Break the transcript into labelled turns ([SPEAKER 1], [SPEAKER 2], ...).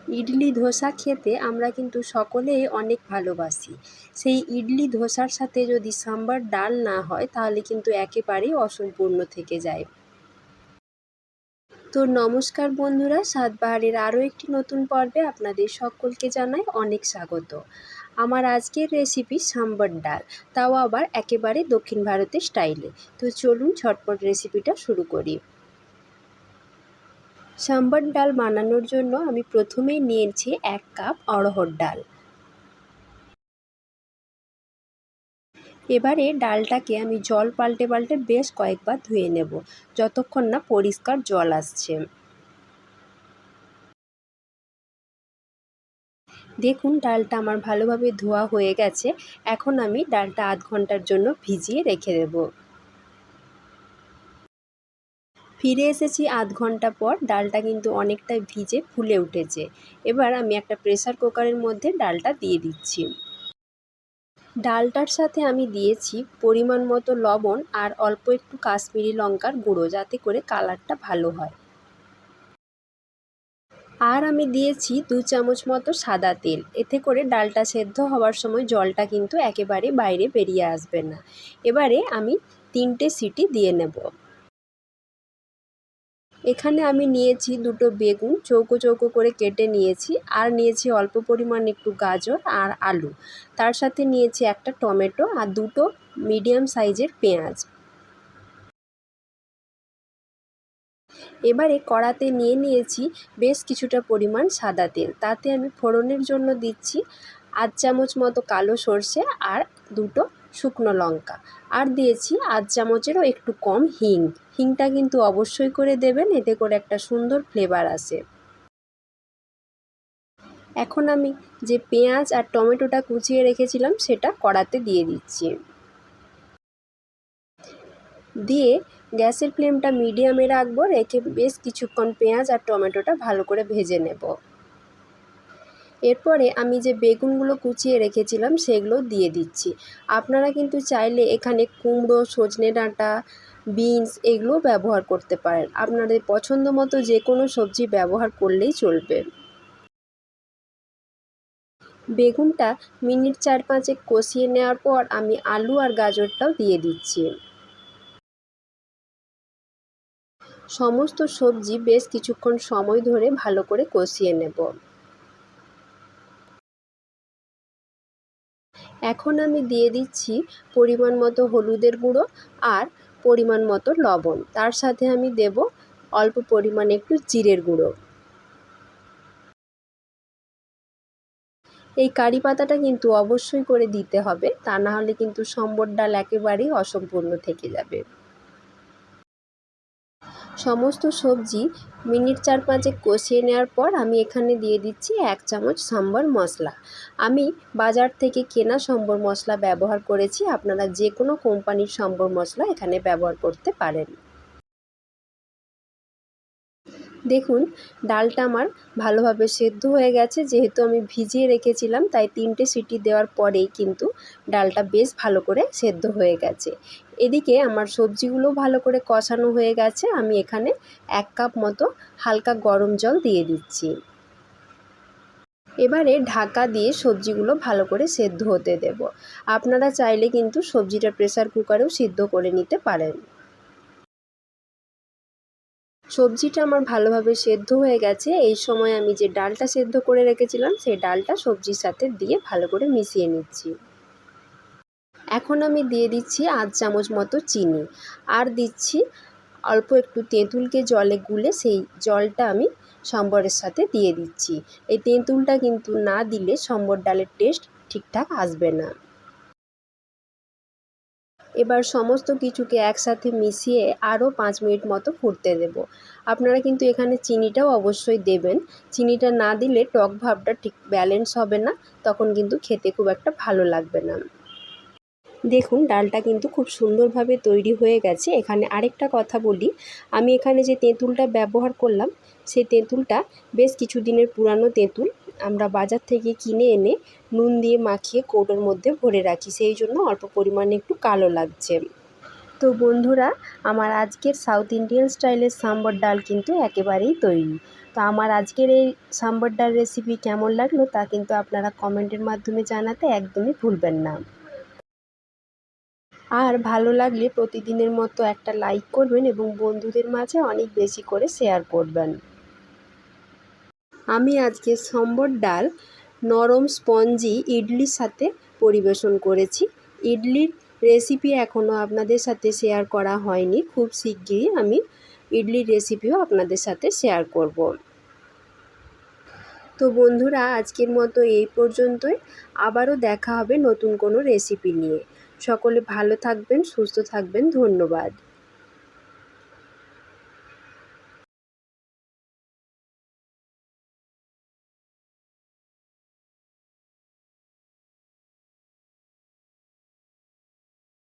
[SPEAKER 1] ইডলি ধোসা খেতে আমরা কিন্তু সকলেই অনেক ভালোবাসি। সেই ইডলি ধোসার সাথে যদি সাম্বার ডাল না হয় তাহলে কিন্তু একেবারেই অসম্পূর্ণ থেকে যায়। তো নমস্কার বন্ধুরা, স্বাদবাহারের আরও একটি নতুন পর্বে আপনাদের সকলকে জানাই অনেক স্বাগত। আমার আজকের রেসিপি সাম্বার ডাল, তাও আবার একেবারে দক্ষিণ ভারতের স্টাইলে। তো চলুন ঝটপট রেসিপিটা শুরু করি। সাম্বার ডাল বানানোর জন্য আমি প্রথমেই নিয়েছি 1 কাপ অড়হর ডাল। এবারে ডালটাকে আমি জল পাল্টে পাল্টে বেশ কয়েকবার ধুয়ে নেব, যতক্ষণ না পরিষ্কার জল আসছে। দেখুন ডালটা আমার ভালোভাবে ধোয়া হয়ে গেছে। এখন আমি ডালটা আধ ঘন্টার জন্য ভিজিয়ে রেখে দেব। ফিরে এসেছি আধ ঘন্টা পর। ডালটা কিন্তু অনেকটাই ভিজে ফুলে উঠেছে। এবার আমি একটা প্রেসার কুকারের মধ্যে ডালটা দিয়ে দিচ্ছি। ডালটার সাথে আমি দিয়েছি পরিমাণ মতো লবণ আর অল্প একটু কাশ্মীরি লঙ্কার গুঁড়ো, যাতে করে কালারটা ভালো হয়। আর আমি দিয়েছি 2 চামচ মতো সাদা তেল। এতে করে ডালটা সেদ্ধ হওয়ার সময় জলটা কিন্তু একেবারে বাইরে বেরিয়ে আসবে না। এবারে আমি 3টে সিটি দিয়ে নেব। এখানে আমি নিয়েছি 2টো বেগুন চৌকো চৌকো করে কেটে নিয়েছি, আর নিয়েছি অল্প পরিমাণ একটু গাজর আর আলু। তার সাথে নিয়েছি একটা টমেটো আর 2টো মিডিয়াম সাইজের পেঁয়াজ। এবারে কড়াতে নিয়ে নিয়েছি বেশ কিছুটা পরিমাণ সাদা তেল। তাতে আমি ফোড়নের জন্য দিচ্ছি আধ চামচ মতো কালো সর্ষে আর 2টো শুকনো লঙ্কা, আর দিয়েছি আধ চামচেরও একটু কম হিং। হিংটা কিন্তু অবশ্যই করে দেবেন, এতে করে একটা সুন্দর ফ্লেভার আসে। এখন আমি যে পেঁয়াজ আর টমেটোটা কুচিয়ে রেখেছিলাম সেটা কড়াতে দিয়ে দিচ্ছি। দিয়ে গ্যাসের ফ্লেমটা মিডিয়ামে রাখবো, রেখে বেশ কিছুক্ষণ পেঁয়াজ আর টমেটোটা ভালো করে ভেজে নেব। এরপরে আমি যে বেগুনগুলো কুচিয়ে রেখেছিলাম সেগুলো দিয়ে দিচ্ছি। আপনারা কিন্তু চাইলে এখানে কুমড়ো, সজনে ডাঁটা, বিনস এগুলোও ব্যবহার করতে পারেন। আপনাদের পছন্দ মতো যে কোনো সবজি ব্যবহার করলেই চলবে। বেগুনটা মিনিট 4-5 কষিয়ে নেওয়ার পর আমি আলু আর গাজরটাও দিয়ে দিচ্ছি। সমস্ত সবজি বেশ কিছুক্ষণ সময় ধরে ভালো করে কষিয়ে নেব। এখন আমি দিয়ে দিচ্ছি পরিমাণ মতো হলুদের গুঁড়ো আর পরিমাণ মতো লবণ। তার সাথে আমি দেব অল্প পরিমাণে একটু জিরের গুঁড়ো। এই কারি পাতাটা কিন্তু অবশ্যই করে দিতে হবে, তা না হলে কিন্তু সম্বর ডাল একেবারেই অসম্পূর্ণ থেকে যাবে। সমস্ত সবজি মিনিট 4-5 কষিয়ে নেওয়ার পর আমি এখানে দিয়ে দিচ্ছি 1 চামচ সাম্বার মশলা। আমি বাজার থেকে কেনা সম্বর মশলা ব্যবহার করেছি। আপনারা যে কোনো কোম্পানির সম্বর মশলা এখানে ব্যবহার করতে পারেন। দেখুন ডালটা আমার ভালোভাবে সেদ্ধ হয়ে গেছে। যেহেতু আমি ভিজিয়ে রেখেছিলাম তাই 3টে সিটি দেওয়ার পরেই কিন্তু ডালটা বেশ ভালো করে সেদ্ধ হয়ে গেছে। এদিকে আমার সবজিগুলো ভালো করে কষানো হয়ে গেছে। আমি এখানে 1 কাপ মতো হালকা গরম জল দিয়ে দিচ্ছি। এবারে ঢাকা দিয়ে সবজিগুলো ভালো করে সেদ্ধ হতে দেব। আপনারা চাইলে কিন্তু সবজিটা প্রেসার কুকারেও সিদ্ধ করে নিতে পারেন। সবজিটা আমার ভালোভাবে সেদ্ধ হয়ে গেছে। এই সময় আমি যে ডালটা সেদ্ধ করে রেখেছিলাম সেই ডালটা সবজির সাথে দিয়ে ভালো করে মিশিয়ে নিচ্ছি। এখন আমি দিয়ে দিচ্ছি আধ চামচ মতো চিনি, আর দিচ্ছি অল্প একটু তেঁতুলকে জলে গুলে সেই জলটা আমি সম্বরের সাথে দিয়ে দিচ্ছি। এই তেঁতুলটা কিন্তু না দিলে সম্বর ডালের টেস্ট ঠিকঠাক আসবে না। এবার সমস্ত কিছুকে একসাথে মিশিয়ে আরও 5 মিনিট মতো ফুটতে দেব। আপনারা কিন্তু এখানে চিনিটাও অবশ্যই দেবেন। চিনিটা না দিলে টক ভাবটা ঠিক ব্যালেন্স হবে না, তখন কিন্তু খেতে খুব একটা ভালো লাগবে না। দেখুন ডালটা কিন্তু খুব সুন্দরভাবে তৈরি হয়ে গেছে। এখানে আরেকটা কথা বলি, আমি এখানে যে তেঁতুলটা ব্যবহার করলাম সেই তেঁতুলটা বেশ কিছুদিনের পুরানো তেঁতুল। আমরা বাজার থেকে কিনে এনে নুন দিয়ে মাখিয়ে কৌটোর মধ্যে ভরে রাখি, সেই জন্য অল্প পরিমাণে একটু কালো লাগছে। তো বন্ধুরা, আমার আজকের সাউথ ইন্ডিয়ান স্টাইলের সাম্বার ডাল কিন্তু একেবারেই তৈরি। তো আমার আজকের এই সাম্বার ডাল রেসিপি কেমন লাগলো তা কিন্তু আপনারা কমেন্টের মাধ্যমে জানাতে একদমই ভুলবেন না। আর ভালো লাগলে প্রতিদিনের মতো একটা লাইক করবেন এবং বন্ধুদের মাঝে অনেক বেশি করে শেয়ার করবেন। আমি আজকে সম্বর ডাল নরম স্পঞ্জি ইডলির সাথে পরিবেশন করেছি। ইডলির রেসিপি এখনও আপনাদের সাথে শেয়ার করা হয়নি, খুব শিগগিরই আমি ইডলির রেসিপিও আপনাদের সাথে শেয়ার করব। তো বন্ধুরা, আজকের মতো এই পর্যন্তই। আবারও দেখা হবে নতুন কোনো রেসিপি নিয়ে। সকলে ভালো থাকবেন, সুস্থ থাকবেন। ধন্যবাদ।